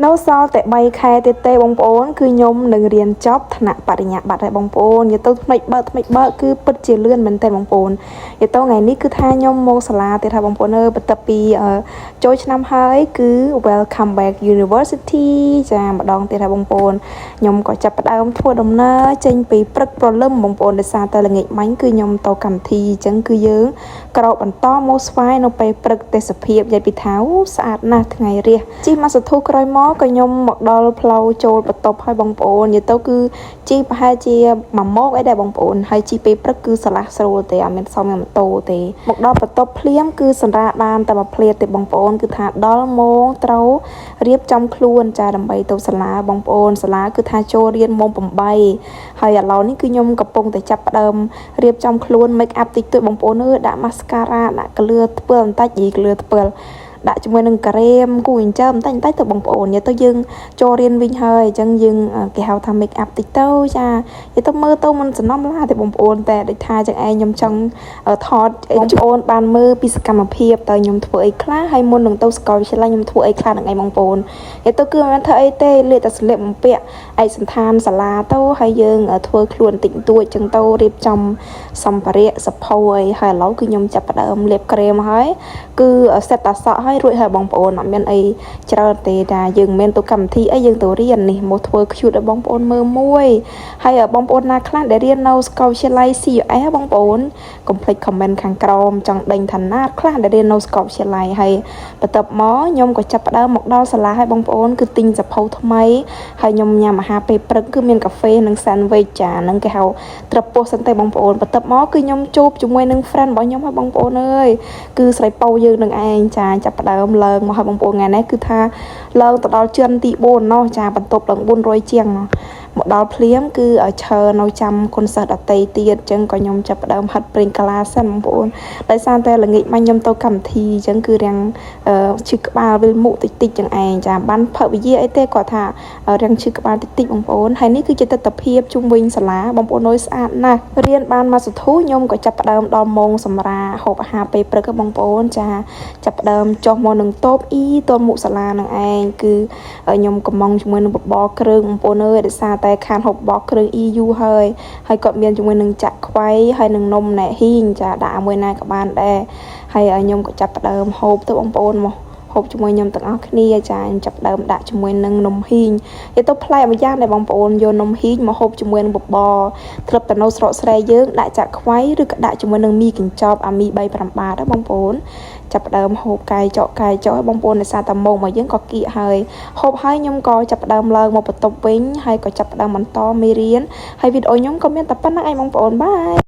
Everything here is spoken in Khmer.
នៅសល់តែ3ខែទៀតទេបងប្អូនគឺខ្ញុំនឹងរៀនចប់ថ្នាក់បរិញ្ញាបត្រហើយបងប្អូននិយាយទៅថ្មីបើគឺពិតជាលឿនមែនតើបងប្អូននិយាយទៅថ្ងៃនេះគឺថាខ្ញុំមកសាលាទៀតហើយបងប្អូនបន្ទាប់ពីចូលឆ្នាំហើយគឺ Welcome back University ចាម្ដងទៀតហើយបងប្អូនខ្ញុំក៏ចាប់ផ្ដើមធ្វើដំណើរចេញពីព្រឹកព្រលឹមបងប្អូនដោយសារតែល្ងាចមិញគឺខ្ញុំទៅកម្មវិធីអញ្ចឹងគឺយើងក្រោកបន្តមកស្វាយនៅពេលព្រឹកទេសភាពនិយាយពីថាស្អាតណាស់ថ្ងៃរះជិះមកសធុក្រោយមកក៏ខ្ញុំមកដល់ផ្លូវចូលបន្ទប់ហើយបងប្អូននិយាយទៅគឺជីប្រហែលជា1ម៉ោងអីដែរបងប្អូនហើយជីពេលព្រឹកគឺស្រឡះស្រួលទេអត់មានសមនឹងម៉ូតូទេមកដល់បន្ទប់ភ្លាមគឺសម្រាប់បានតែមួយភ្លាតទេបងប្អូនគឺថាដល់ម៉ោងត្រូវរៀបចំខ្លួនចាដើម្បីទៅសាលាបងប្អូនសាលាគឺថាចូលរៀនម៉ោង8ហើយឥឡូវនេះគឺខ្ញុំកំពុងតែចាប់ផ្ដើមរៀបចំខ្លួន make up តិចតួចបងប្អូនអើយដាក់ mascara ដាក់កលឿថ្ពិលបន្តិចយីកលឿថ្ពិលដាក់ជាមួយនឹងការ៉េមគូអញ្ចឹងបន្តិចទៅបងប្អូននិយាយទៅយើងចូលរៀនវិញហើយអញ្ចឹងយើងគេហៅថា make up តិចទៅចានិយាយទៅមើលទៅមិនសំណំឡាទេបងប្អូនតែដូចថាចឹងឯងខ្ញុំចង់ថតបងប្អូនបានមើលពីសកម្មភាពតើខ្ញុំធ្វើអីខ្លះហើយមុននឹងទៅសាកលវិទ្យាល័យខ្ញុំធ្វើអីខ្លះនឹងឯងបងប្អូននិយាយទៅគឺមិនមែនធ្វើអីទេលេខតែស្លៀកបំពាក់ឯកសណ្ឋានសាលាទៅហើយយើងធ្វើខ្លួនតិចតួចចឹងទៅរៀបចំសម្ភារៈសភៅអីហើយឥឡូវគឺខ្ញុំចាប់ផ្ដើមលាបក្រែមហើយគឺសេតតាសក់ហើយរួចហើយបងប្អូនអត់មានអីច្រើនទេថាយើងមិនមែនទៅកម្មវិធីអីយើងទៅរៀននេះមកធ្វើ cute ឲ្យបងប្អូនមើលមួយហើយបងប្អូនណាខ្លះដែលរៀននៅសាកលវិទ្យាល័យ CUS បងប្អូនកុំភ្លេច comment ខាងក្រោមចង់ដេញឋានៈខ្លះដែលរៀននៅសាកលវិទ្យាល័យហើយបន្ទាប់មកខ្ញុំក៏ចាប់ផ្ដើមមកដល់សាលាហើយបងប្អូនគឺទិញសភៅថ្មីហើយខ្ញុំញ៉ាំអាហារពេលព្រឹកគឺមានកាហ្វេនិង sandwich ចាហ្នឹងគេហៅត្រពុះសិនទេបងប្អូនបន្ទាប់មកគឺខ្ញុំជួបជាមួយនឹង friend របស់ខ្ញុំហើយបងប្អូនអើយគឺស្រីប៉ៅយើងនឹងឯងចាចាប់ផ្ដើមឡើងមកឲ្យបងប្អូនថ្ងៃនេះគឺថាឡើងទៅដល់ជឿនទី4ណោះចាបន្ទប់ឡើង400ជាងមកដល់ភ្លាមគឺឲ្យឈើនៅចាំគុណសិស្សដតីទៀតអញ្ចឹងក៏ខ្ញុំចាប់ផ្ដើមហាត់ប្រេងកាឡាសិនបងប្អូនដោយសារតែល្ងាចមិញខ្ញុំទៅកម្មវិធីអញ្ចឹងគឺរាំងឈឺក្បាលវិលមុខតិចតិចចឹងឯងចាបានភវិយាអីទេគាត់ថារាំងឈឺក្បាលតិចតិចបងប្អូនហើយនេះគឺជាទស្សនវិជ្ជាជុំវិញសាលាបងប្អូនអើយស្អាតណាស់រៀនបានមកសធុខ្ញុំក៏ចាប់ផ្ដើមដល់ម៉ោងសម្រាប់ហូបអាហារពេលព្រឹកបងប្អូនចាចាប់ផ្ដើមចុះមកនឹងតូបអ៊ីតមុខសាលានឹងឯងគឺខ្ញុំកំងជាមួយនឹងបបរគ្រឿងបងប្អូនអើយដោយសារតែខានហូបបបរគ្រឿង EU ហើយគាត់មានជាមួយនឹងចាក់ខ្វៃហើយនឹងនំណែហ៊ីងចាដាក់មួយណាក៏បានដែរហើយខ្ញុំក៏ចាប់ផ្ដើមហូបទៅបងប្អូនមកហូបជាមួយខ្ញុំទាំងអស់គ្នាចាខ្ញុំចាប់ដើមដាក់ជាមួយនឹងនំហ៊ីងនិយាយទៅប្លែកម្យ៉ាងដែរបងប្អូនយកនំហ៊ីងមកហូបជាមួយនឹងបបរធ្លាប់តែនៅស្រុកស្រែយើងដាក់ចាក់ខ្វៃឬក៏ដាក់ជាមួយនឹងមីកញ្ចប់អាមី3-5បាតដែរបងប្អូនចាប់ដើមហូបកាយចកឲ្យបងប្អូនដោយសារតែម៉ោងមកយើងក៏គៀកហើយហូបហើយខ្ញុំក៏ចាប់ដើមឡើងមកបន្ទប់វិញហើយក៏ចាប់ដើមបន្តមេរៀនហើយវីដេអូខ្ញុំក៏មានតែប៉ុណ្្នឹងឯងបងប្អូនបាយ